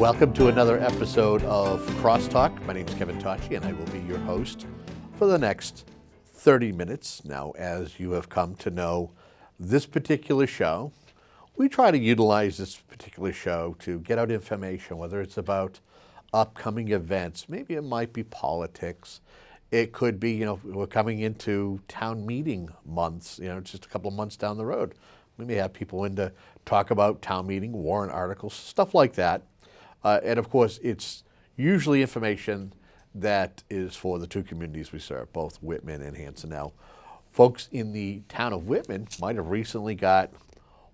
Welcome to another episode of CrossTalk. My name is Kevin Tocci, and I will be your host for the next 30 minutes. Now, as you have come to know this particular show, we try to utilize this particular show to get out information, whether it's about upcoming events. Maybe it might be politics. It could be, we're coming into town meeting months, just a couple of months down the road. We may have people in to talk about town meeting, warrant articles, stuff like that. And of course, it's usually information that is for the two communities we serve, both Whitman and Hanson. Now, folks in the town of Whitman might have recently got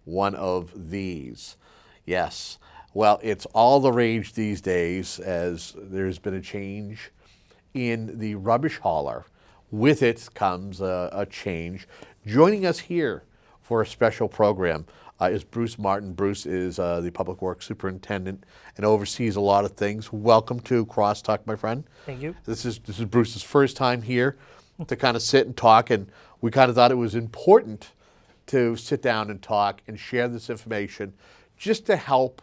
one of these. Yes, well, it's all the rage these days as there's been a change in the rubbish hauler. With it comes a change. Joining us here for a special program is Bruce Martin. Bruce is the Public Works Superintendent and oversees a lot of things. Welcome to CrossTalk, my friend. Thank you. This is Bruce's first time here to kind of sit and talk, and we kind of thought it was important to sit down and talk and share this information just to help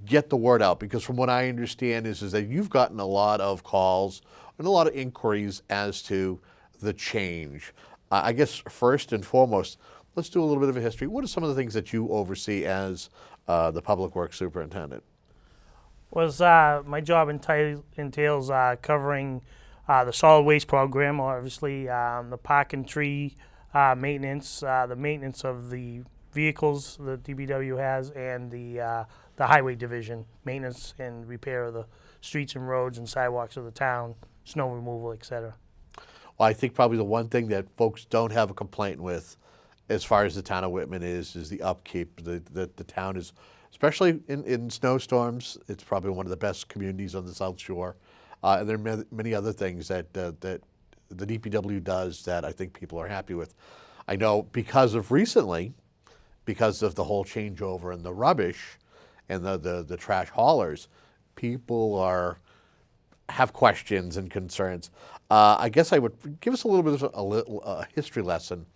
get the word out. Because from what I understand is that you've gotten a lot of calls and a lot of inquiries as to the change. I guess first and foremost, let's do a little bit of a history. What are some of the things that you oversee as the Public Works Superintendent? My job entails covering the solid waste program, obviously, the park and tree maintenance, the maintenance of the vehicles the DPW has, and the highway division, maintenance and repair of the streets and roads and sidewalks of the town, snow removal, etc. Well, I think probably the one thing that folks don't have a complaint with as far as the town of Whitman is the upkeep. The town is, especially in snowstorms, it's probably one of the best communities on the South Shore. And there are many other things that the DPW does that I think people are happy with. I know because of the whole changeover in the rubbish and the trash haulers, people have questions and concerns. I guess I would give us a little bit of a history lesson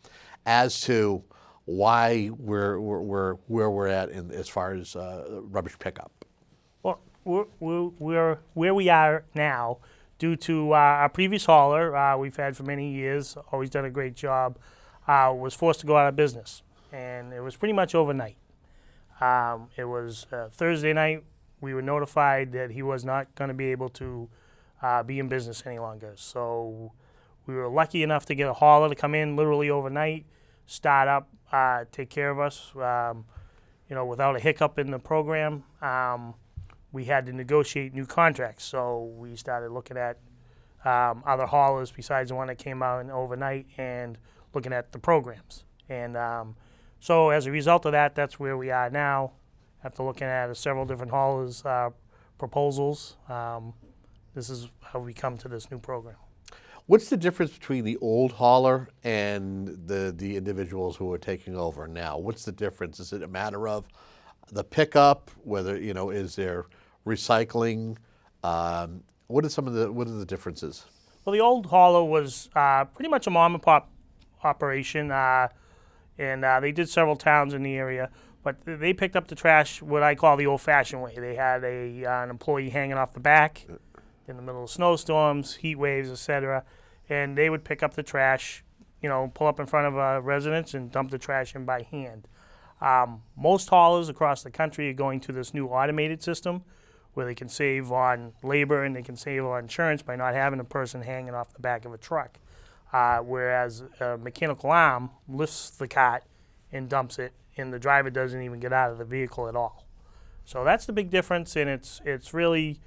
as to why we're where we're at as far as rubbish pickup. Well, we're where we are now due to our previous hauler we've had for many years, always done a great job, was forced to go out of business. And it was pretty much overnight. It was Thursday night. We were notified that he was not going to be able to be in business any longer. So we were lucky enough to get a hauler to come in literally overnight, start up, take care of us, without a hiccup in the program. We had to negotiate new contracts, so we started looking at other haulers besides the one that came out overnight and looking at the programs. And so as a result of that, that's where we are now, after looking at several different haulers' proposals. This is how we come to this new program. What's the difference between the old hauler and the individuals who are taking over now? What's the difference? Is it a matter of the pickup? Whether is there recycling? What are the differences? Well, the old hauler was pretty much a mom and pop operation, and they did several towns in the area. But they picked up the trash what I call the old-fashioned way. They had an employee hanging off the back in the middle of snowstorms, heat waves, etc., and they would pick up the trash, pull up in front of a residence and dump the trash in by hand. Most haulers across the country are going to this new automated system where they can save on labor and they can save on insurance by not having a person hanging off the back of a truck, whereas a mechanical arm lifts the cart and dumps it, and the driver doesn't even get out of the vehicle at all. So that's the big difference, and it's really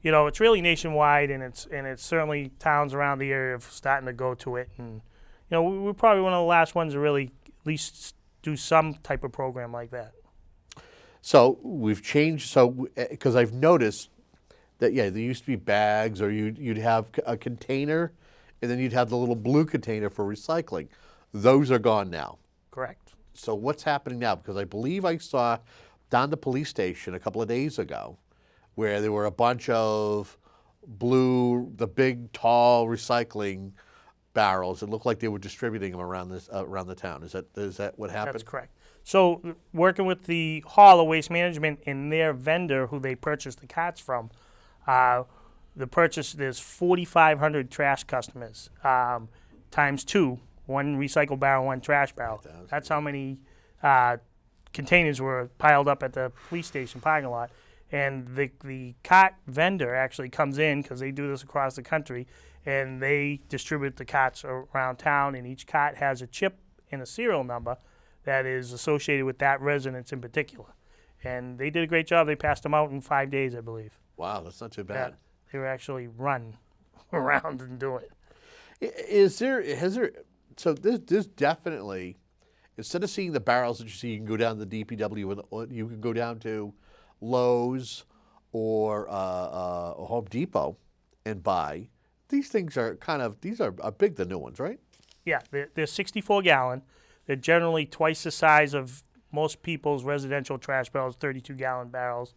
it's really nationwide, and it's certainly towns around the area are starting to go to it. And, we're probably one of the last ones to really at least do some type of program like that. So we've changed, because I've noticed that, there used to be bags, or you'd have a container, and then you'd have the little blue container for recycling. Those are gone now. Correct. So what's happening now? Because I believe I saw down the police station a couple of days ago where there were a bunch of the big, tall recycling barrels. It looked like they were distributing them around the town. Is that what happened? That's correct. So working with the Hall of Waste Management and their vendor who they purchased the carts from, there's 4,500 trash customers, times two, one recycle barrel, one trash barrel. That's how many containers were piled up at the police station parking lot. And the cart vendor actually comes in, because they do this across the country, and they distribute the carts around town, and each cart has a chip and a serial number that is associated with that residence in particular. And they did a great job. They passed them out in 5 days, I believe. Wow, that's not too bad. They were actually run around and do it. So this definitely, instead of seeing the barrels that you see, you can go down to the DPW, or you can go down to Lowe's or Home Depot and buy. These things are are big, the new ones, right? Yeah, they're 64 gallon. They're generally twice the size of most people's residential trash barrels, 32-gallon barrels.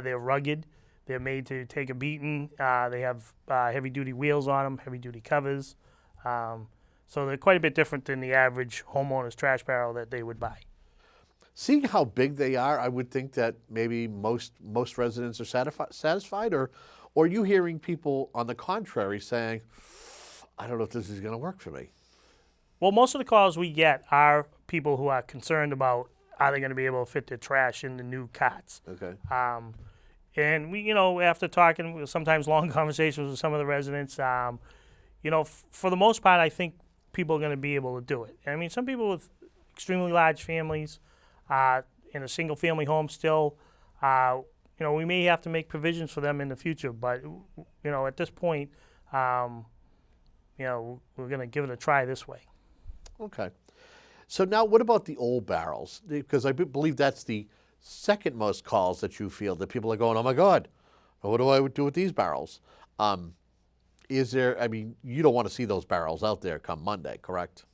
They're rugged. They're made to take a beating. They have heavy-duty wheels on them, heavy-duty covers. So they're quite a bit different than the average homeowner's trash barrel that they would buy. Seeing how big they are, I would think that maybe most residents are satisfied, or are you hearing people on the contrary saying, I don't know if this is going to work for me? Well, most of the calls we get are people who are concerned about, are they going to be able to fit their trash in the new carts? Okay. And we, after talking, sometimes long conversations with some of the residents, for the most part, I think people are going to be able to do it. I mean, some people with extremely large families, in a single-family home still, we may have to make provisions for them in the future. But, at this point, we're going to give it a try this way. Okay. So now what about the old barrels? Because I believe that's the second most calls that you feel, that people are going, oh my God, what do I do with these barrels? You don't want to see those barrels out there come Monday, correct?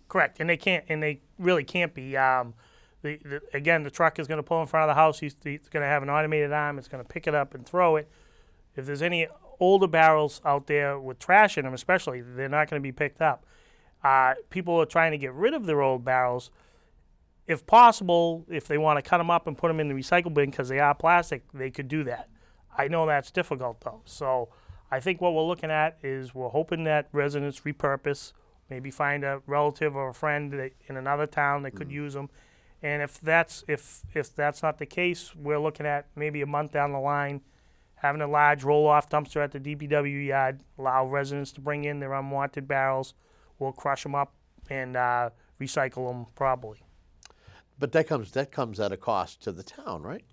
Correct, and they really can't be. Again, the truck is going to pull in front of the house. He's going to have an automated arm. It's going to pick it up and throw it. If there's any older barrels out there with trash in them, especially, they're not going to be picked up. People are trying to get rid of their old barrels. If possible, if they want to cut them up and put them in the recycle bin because they are plastic, they could do that. I know that's difficult, though. So I think what we're looking at is we're hoping that residents repurpose, maybe find a relative or a friend in another town that could use them. And if that's not the case, we're looking at maybe a month down the line, having a large roll-off dumpster at the DPW yard, allow residents to bring in their unwanted barrels. We'll crush them up and recycle them properly. But that comes at a cost to the town, right?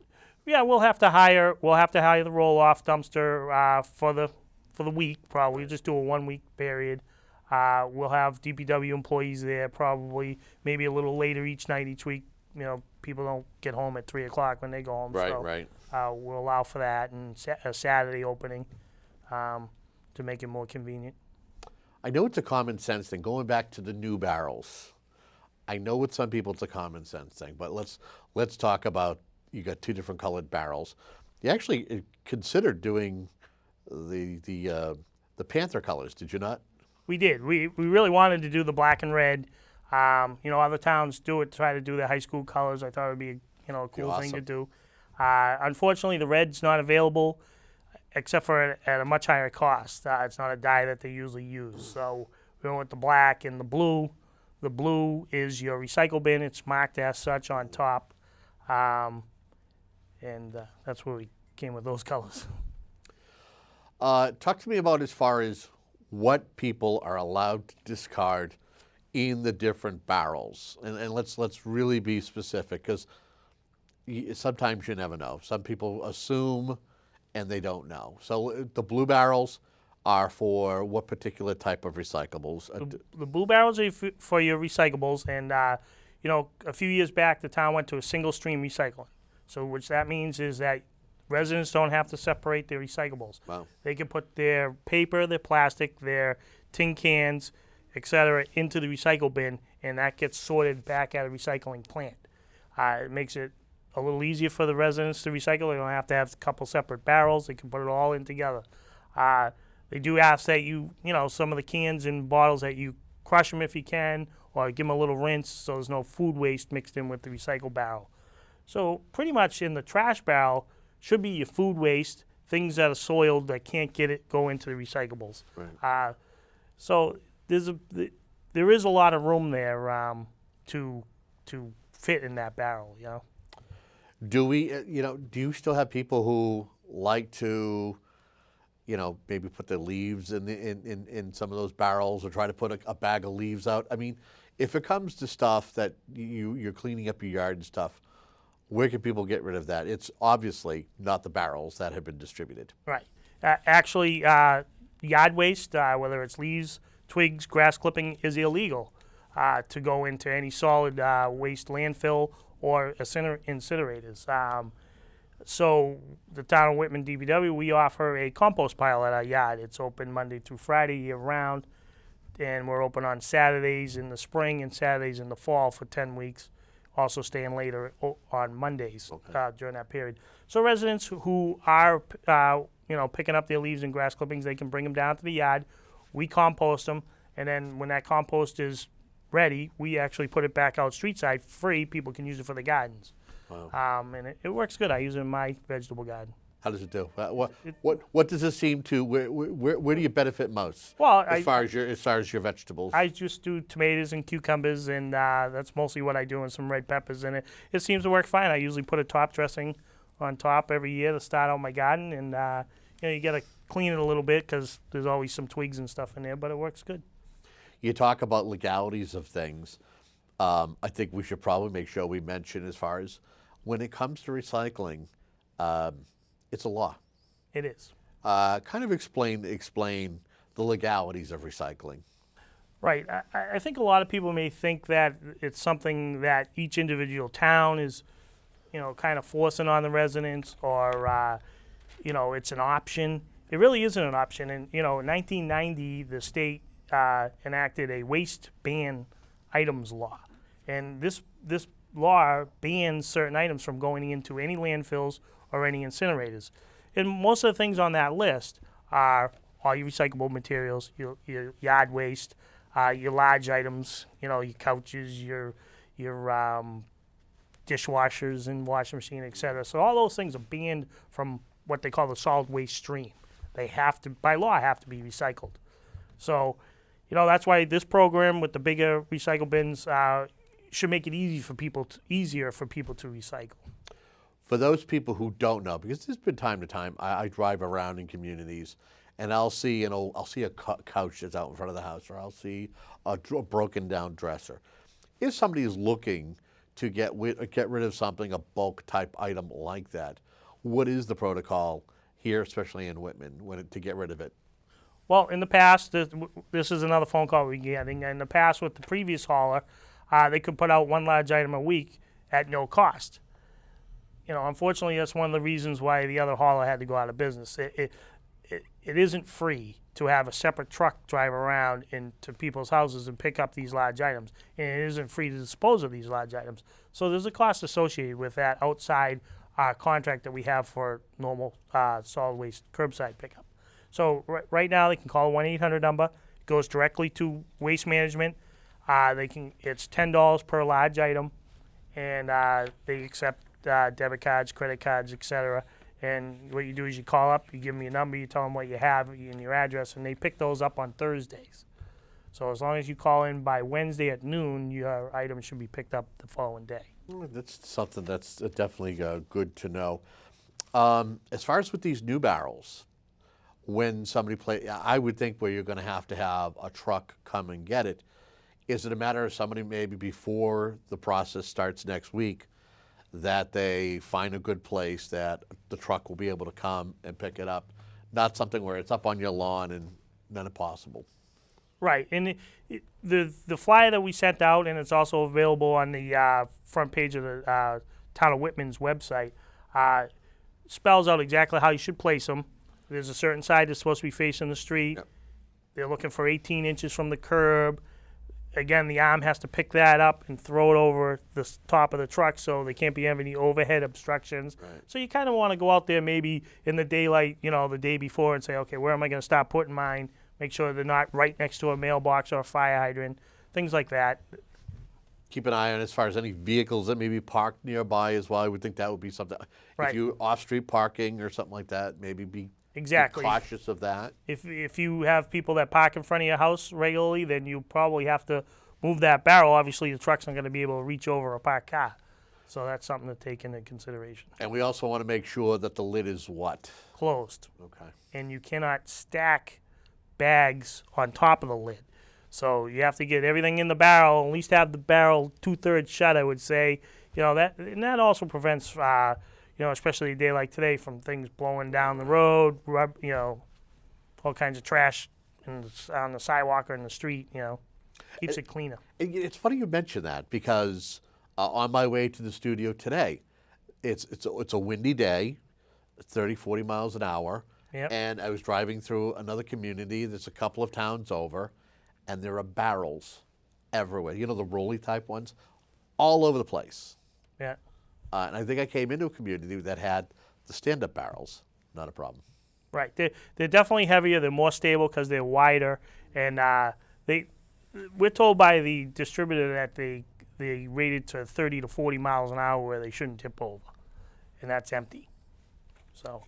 Yeah, we'll have to hire the roll-off dumpster for the week. Probably just do a 1 week period. We'll have DPW employees there, probably maybe a little later each night, each week. People don't get home at 3 o'clock when they go home. Right. We'll allow for that, and a Saturday opening to make it more convenient. I know it's a common sense thing. Going back to the new barrels, I know with some people it's a common sense thing, but let's talk about, you got two different colored barrels. You actually considered doing the Panther colors, did you not? We did. We really wanted to do the black and red. Other towns try to do their high school colors. I thought it would be a cool thing to do. Unfortunately, the red's not available, except for at a much higher cost. It's not a dye that they usually use. So we went with the black and the blue. The blue is your recycle bin. It's marked as such on top. And that's where we came with those colors. Talk to me about as far as what people are allowed to discard in the different barrels. And let's really be specific, because sometimes you never know. Some people assume and they don't know. So the blue barrels are for what particular type of recyclables? The blue barrels are for your recyclables, and a few years back the town went to a single stream recycling. So which that means is that residents don't have to separate their recyclables. Wow. They can put their paper, their plastic, their tin cans, etc., into the recycle bin, and that gets sorted back at a recycling plant. It makes it a little easier for the residents to recycle. They don't have to have a couple separate barrels. They can put it all in together. They do ask that some of the cans and bottles that you crush them if you can, or give them a little rinse so there's no food waste mixed in with the recycle barrel. So pretty much in the trash barrel should be your food waste, things that are soiled that can't go into the recyclables. Right. So there is a lot of room there to fit in that barrel, you know. Do we, do you still have people who like to, maybe put the leaves in some of those barrels, or try to put a bag of leaves out? I mean, if it comes to stuff that you're cleaning up your yard and stuff, where can people get rid of that? It's obviously not the barrels that have been distributed. Right. Actually, yard waste, whether it's leaves, twigs, grass clipping, is illegal to go into any solid waste landfill or incinerators. So the town of Whitman DPW, we offer a compost pile at our yard. It's open Monday through Friday year-round, and we're open on Saturdays in the spring and Saturdays in the fall for 10 weeks. Also staying later on Mondays during that period. So residents who are, picking up their leaves and grass clippings, they can bring them down to the yard. We compost them, and then when that compost is ready, we actually put it back out street side free. People can use it for the gardens. Wow. And it works good. I use it in my vegetable garden. How does it do? What does it seem to? Where do you benefit most? Well, as far as your vegetables, I just do tomatoes and cucumbers, and that's mostly what I do, and some red peppers in it. It seems to work fine. I usually put a top dressing on top every year to start out my garden, and you got to clean it a little bit because there's always some twigs and stuff in there, but it works good. You talk about legalities of things. I think we should probably make sure we mention, as far as when it comes to recycling, it's a law. It is. Kind of explain the legalities of recycling. Right. I think a lot of people may think that it's something that each individual town is, kind of forcing on the residents, or, it's an option. It really isn't an option. And, in 1990, the state enacted a waste ban items law. And this law bans certain items from going into any landfills or any incinerators. And most of the things on that list are all your recyclable materials, your yard waste, your large items, your couches, your dishwashers and washing machine, etc. So all those things are banned from what they call the solid waste stream. They have to, by law, have to be recycled. So, that's why this program with the bigger recycle bins should make it easier for people to recycle. For those people who don't know, because there's been time to time, I drive around in communities, and I'll see a couch that's out in front of the house, or I'll see a broken down dresser. If somebody is looking to get rid of something, a bulk type item like that, what is the protocol here, especially in Whitman, to get rid of it? Well, in the past, this is another phone call we're getting. In the past, with the previous hauler, they could put out one large item a week at no cost. Unfortunately, that's one of the reasons why the other hauler had to go out of business. It isn't free to have a separate truck drive around into people's houses and pick up these large items, and it isn't free to dispose of these large items. So there's a cost associated with that outside contract that we have for normal solid waste curbside pickup. So right now they can call a 1-800 number. It goes directly to Waste Management. It's $10 per large item, and they accept debit cards, credit cards, etc. And what you do is you call up, you give them your number, you tell them what you have and your address, and they pick those up on Thursdays. So as long as you call in by Wednesday at noon, your item should be picked up the following day. That's something that's definitely good to know. As far as with these new barrels, when somebody I would think where you're going to have a truck come and get it. Is it a matter of somebody maybe before the process starts next week that they find a good place that the truck will be able to come and pick it up? Not something where it's up on your lawn and none impossible. Right, and the flyer that we sent out, and it's also available on the front page of the Town of Whitman's website, spells out exactly how you should place them. There's a certain side that's supposed to be facing the street. Yep. They're looking for 18 inches from the curb. Again, the arm has to pick that up and throw it over the top of the truck, so there can't be any overhead obstructions. Right. So you kind of want to go out there maybe in the daylight, the day before, and say, okay, where am I going to start putting mine? Make sure they're not right next to a mailbox or a fire hydrant, things like that. Keep an eye on as far as any vehicles that may be parked nearby as well. I would think that would be something. Right. If you off-street parking or something like that, maybe be Exactly. cautious of that. If you have people that park in front of your house regularly, then you probably have to move that barrel. Obviously, the truck's not going to be able to reach over a parked car. So that's something to take into consideration. And we also want to make sure that the lid is what? Closed. Okay. And you cannot stack bags on top of the lid. So you have to get everything in the barrel, at least have the barrel 2/3 shut, I would say. That also prevents, especially a day like today, from things blowing down the road, all kinds of trash on the sidewalk or in the street, keeps it cleaner. It's funny you mention that because on my way to the studio today, it's a windy day, 30, 40 miles an hour. Yep. And I was driving through another community that's a couple of towns over, and there are barrels everywhere. The rolly type ones, all over the place. Yeah. And I think I came into a community that had the stand-up barrels. Not a problem. Right. They're definitely heavier. They're more stable because they're wider. And we're told by the distributor that they rated to 30 to 40 miles an hour where they shouldn't tip over. And that's empty. So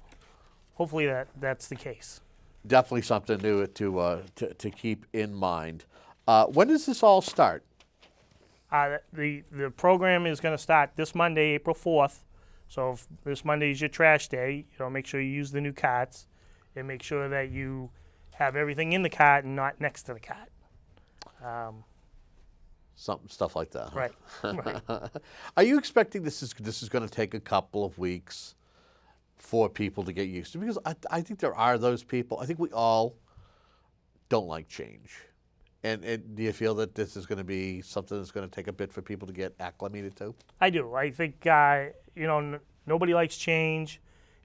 hopefully that's the case. Definitely something to keep in mind. When does this all start? The program is going to start this Monday, April 4th. So if this Monday is your trash day, make sure you use the new carts and make sure that you have everything in the cart and not next to the cart. Stuff like that. Right. Right. Are you expecting this is going to take a couple of weeks for people to get used to? Because I think there are those people. I think we all don't like change. And do you feel that this is going to be something that's going to take a bit for people to get acclimated to? I do. I think nobody likes change.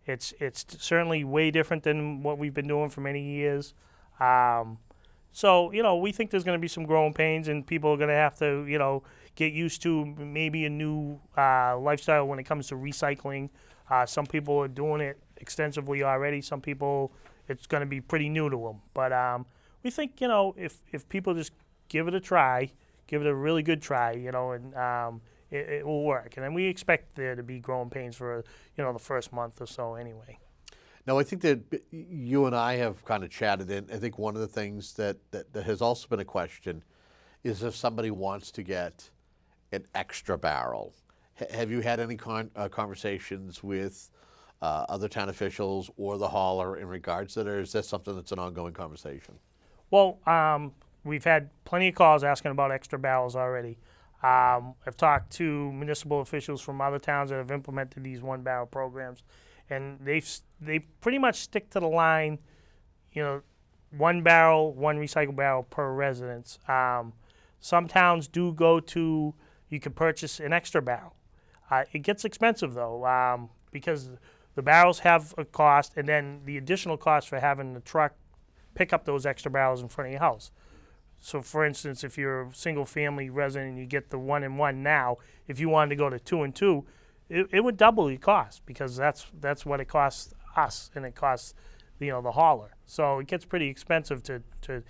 It's certainly way different than what we've been doing for many years. So we think there's going to be some growing pains, and people are going to have to get used to maybe a new lifestyle when it comes to recycling. Some people are doing it extensively already. Some people, it's going to be pretty new to them. But we think, if people just give it a try, give it a really good try, and it will work. And then we expect there to be growing pains for, the first month or so anyway. Now, I think that you and I have kind of chatted, and I think one of the things that has also been a question is if somebody wants to get an extra barrel. Have you had any conversations with other town officials or the hauler in regards to that, or is that something that's an ongoing conversation? Well, we've had plenty of calls asking about extra barrels already. I've talked to municipal officials from other towns that have implemented these one-barrel programs, and they pretty much stick to the line, one barrel, one recycle barrel per residence. Some towns do go to, you can purchase an extra barrel. It gets expensive, though, because the barrels have a cost, and then the additional cost for having the truck pick up those extra barrels in front of your house. So, for instance, if you're a single-family resident and you get the 1-in-1 now, if you wanted to go to 2-in-2, it would double your cost, because that's what it costs us, and it costs the hauler. So it gets pretty expensive to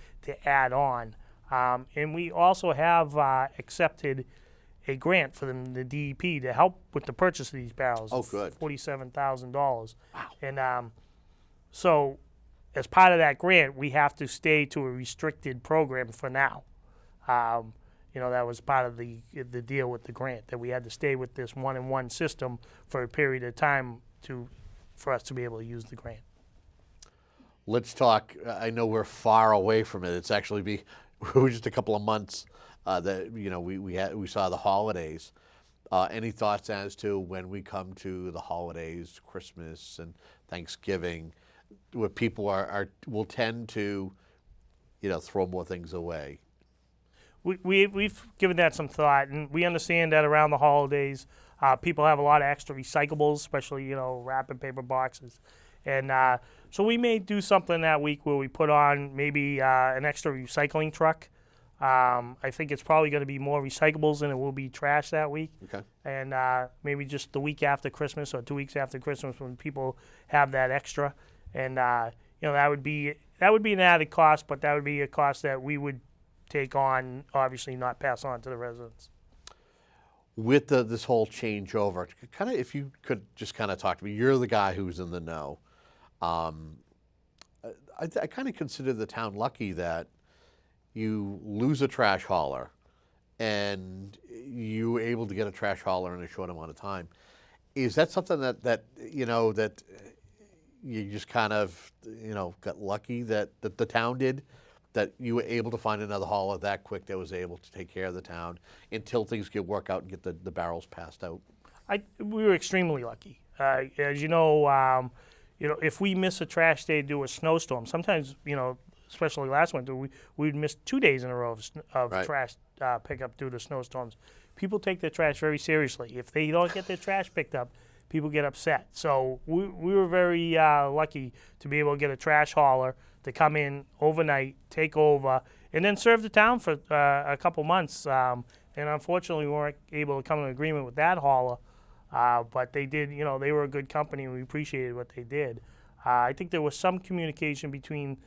add on. And we also have accepted a grant for the DEP to help with the purchase of these barrels. Oh, good. $47,000. Wow. And so as part of that grant, we have to stay to a restricted program for now. That was part of the deal with the grant, that we had to stay with this 1-in-1 system for a period of time for us to be able to use the grant. Let's talk. I know we're far away from it. It's actually we're just a couple of months that we saw the holidays. Any thoughts as to when we come to the holidays, Christmas and Thanksgiving, where people will tend to, throw more things away? We've given that some thought, and we understand that around the holidays, people have a lot of extra recyclables, especially wrapping paper boxes, and so we may do something that week where we put on maybe an extra recycling truck. I think it's probably going to be more recyclables than it will be trash that week. Okay. And maybe just the week after Christmas or 2 weeks after Christmas when people have that extra, and that would be an added cost, but that would be a cost that we would take on, obviously not pass on to the residents. With this whole changeover, kind of, if you could just kind of talk to me, you're the guy who's in the know. I kind of consider the town lucky that you lose a trash hauler and you were able to get a trash hauler in a short amount of time. Is that something that you just kind of, got lucky that the town did, that you were able to find another hauler that quick that was able to take care of the town until things get work out and get the barrels passed out? We were extremely lucky. As you know, if we miss a trash day due to a snowstorm, sometimes, especially last winter, we'd miss 2 days in a row of Right. trash pickup due to snowstorms. People take their trash very seriously. If they don't get their trash picked up, people get upset. So we were very lucky to be able to get a trash hauler to come in overnight, take over, and then serve the town for a couple months. And unfortunately, we weren't able to come to an agreement with that hauler. But they did, they were a good company, and we appreciated what they did. I think there was some communication between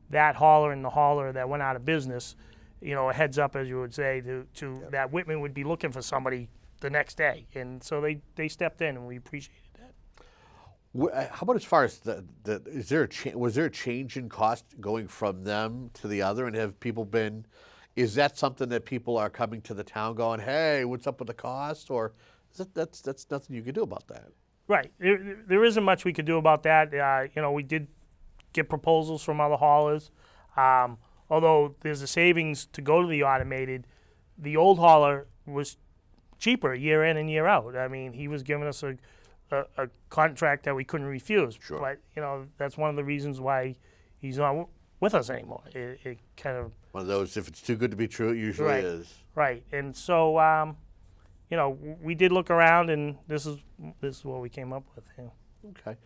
that hauler and the hauler that went out of business, a heads up, as you would say, to that Whitman would be looking for somebody the next day. And so they stepped in, and we appreciated that. How about as far as was there a change in cost going from them to the other, and have people been, is that something that people are coming to the town going, hey, what's up with the cost, or that's nothing you can do about that? Right. There isn't much we could do about that. We did get proposals from other haulers. Although there's a savings to go to the automated, the old hauler was cheaper year in and year out. I mean, he was giving us a contract that we couldn't refuse. Sure. But, that's one of the reasons why he's not with us anymore. It kind of... One of those, if it's too good to be true, it usually Right. is. Right. And so, we did look around, and this is what we came up with. Yeah. Okay.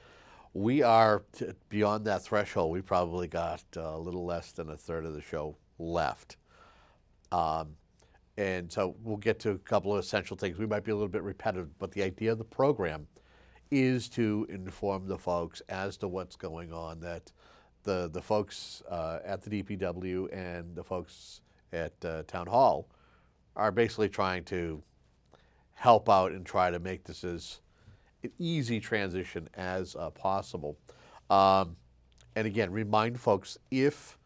We are beyond that threshold. We probably got a little less than a third of the show left. And so we'll get to a couple of essential things. We might be a little bit repetitive, but the idea of the program is to inform the folks as to what's going on, that the folks at the DPW and the folks at Town Hall are basically trying to help out and try to make this as an easy transition as possible. And again, remind folks, if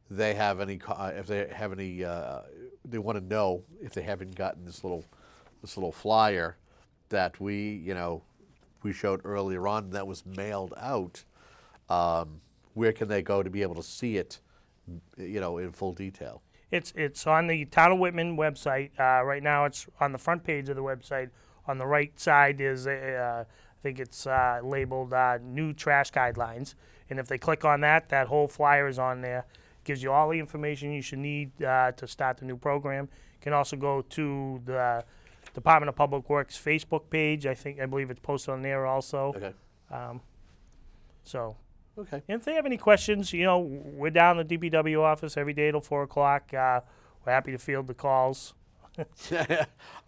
they have any, they want to know if they haven't gotten this little flyer that we showed earlier on that was mailed out. Where can they go to be able to see it, in full detail? It's on the Town of Whitman website. Right now it's on the front page of the website. On the right side is, I think it's labeled New Trash Guidelines. And if they click on that whole flyer is on there. Gives you all the information you should need to start the new program. You can also go to the Department of Public Works Facebook page. I believe it's posted on there also. Okay. Okay. And if they have any questions, we're down in the DPW office every day till 4 o'clock. We're happy to field the calls.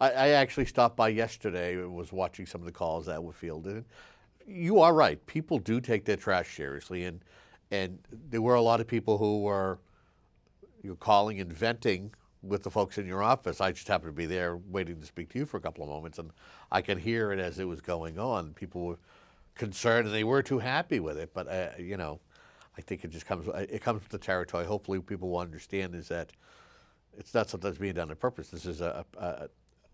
I actually stopped by yesterday and was watching some of the calls that were fielded. You are right. People do take their trash seriously, and there were a lot of people who were calling and venting with the folks in your office. I just happened to be there waiting to speak to you for a couple of moments, and I could hear it as it was going on. People were concerned, and they were too happy with it. But I think it just comes with the territory. Hopefully, people will understand is that it's not something that's being done on purpose. This is a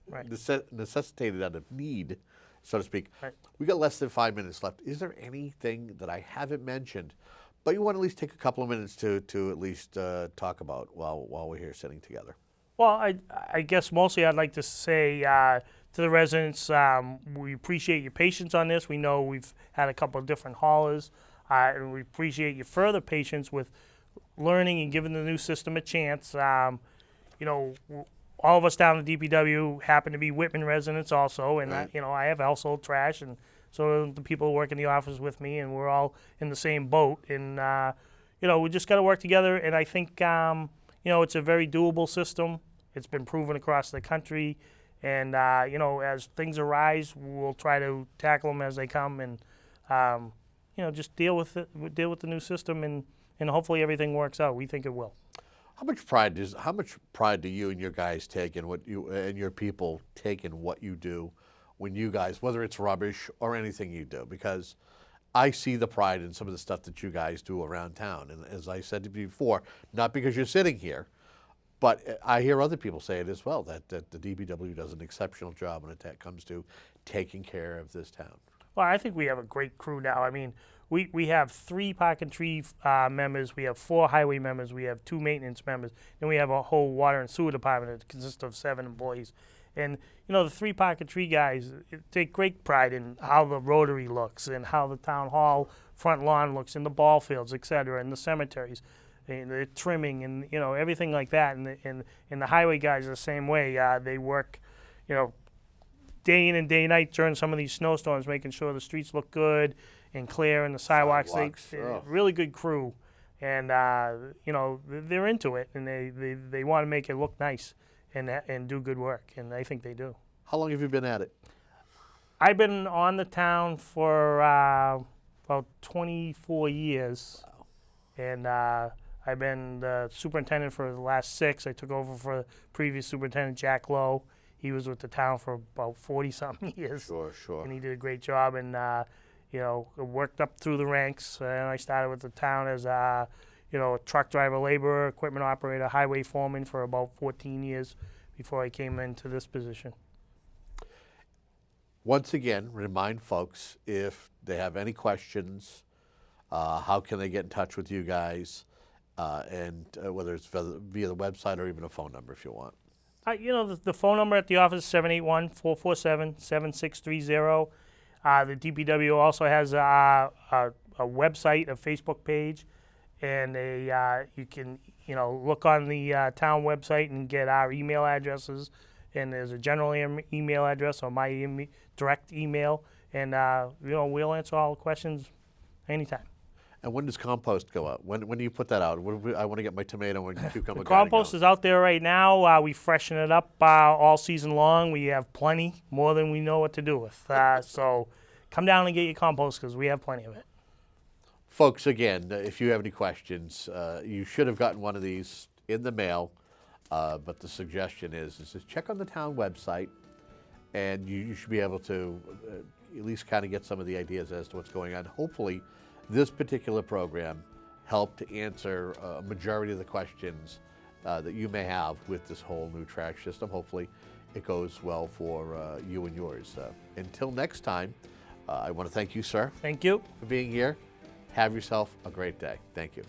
Right. necessitated out of need, so to speak. Right. We got less than 5 minutes left. Is there anything that I haven't mentioned, but you want to at least take a couple of minutes to at least talk about while we're here sitting together? Well, I guess mostly I'd like to say to the residents, we appreciate your patience on this. We know we've had a couple of different haulers, and we appreciate your further patience with learning and giving the new system a chance. All of us down at DPW happen to be Whitman residents also, and Right. I have household trash, and so do the people who work in the office with me, and we're all in the same boat. And we just got to work together. And I think it's a very doable system. It's been proven across the country, and as things arise, we'll try to tackle them as they come, and just deal with it. Deal with the new system, and hopefully everything works out. We think it will. How much pride do you and your guys take in what you and your people take in what you do when you guys, whether it's rubbish or anything you do? Because I see the pride in some of the stuff that you guys do around town. And as I said to you before, not because you're sitting here, but I hear other people say it as well, that the DPW does an exceptional job when it comes to taking care of this town. Well, I think we have a great crew now. I mean, we have 3 Park and Tree members, we have 4 highway members, we have 2 maintenance members, and we have a whole water and sewer department that consists of 7 employees. And, you know, the 3 Park and Tree guys take great pride in how the Rotary looks and how the town hall front lawn looks and the ball fields, et cetera, and the cemeteries. And the trimming and, you know, everything like that. And the highway guys are the same way. They work, you know, day in and day night during some of these snowstorms, making sure the streets look good and clear and the sidewalks. Really good crew. And, you know, they're into it and they want to make it look nice and do good work. And I think they do. How long have you been at it? I've been on the town for about 24 years. Wow. And I've been the superintendent for the last 6. I took over for the previous superintendent, Jack Lowe. He was with the town for about 40-something years. Sure. And he did a great job and, you know, worked up through the ranks. And I started with the town as, you know, a truck driver, laborer, equipment operator, highway foreman for about 14 years before I came into this position. Once again, remind folks if they have any questions, how can they get in touch with you guys, and whether it's via the website or even a phone number if you want. You know, the phone number at the office is 781-447-7630. The DPW also has a website, a Facebook page, and you can, you know, look on the town website and get our email addresses. And there's a general email address or my direct email, and you know, we'll answer all the questions anytime. And when does compost go out? When do you put that out? I want to get my tomato and cucumber. The compost is out there right now. We freshen it up all season long. We have plenty, more than we know what to do with. So come down and get your compost because we have plenty of it. Folks, again, if you have any questions, you should have gotten one of these in the mail. But the suggestion is just check on the town website, and you should be able to at least kind of get some of the ideas as to what's going on. Hopefully, this particular program helped to answer a majority of the questions that you may have with this whole new trash system. Hopefully, it goes well for you and yours. Until next time, I want to thank you, sir. Thank you for being here. Have yourself a great day. Thank you.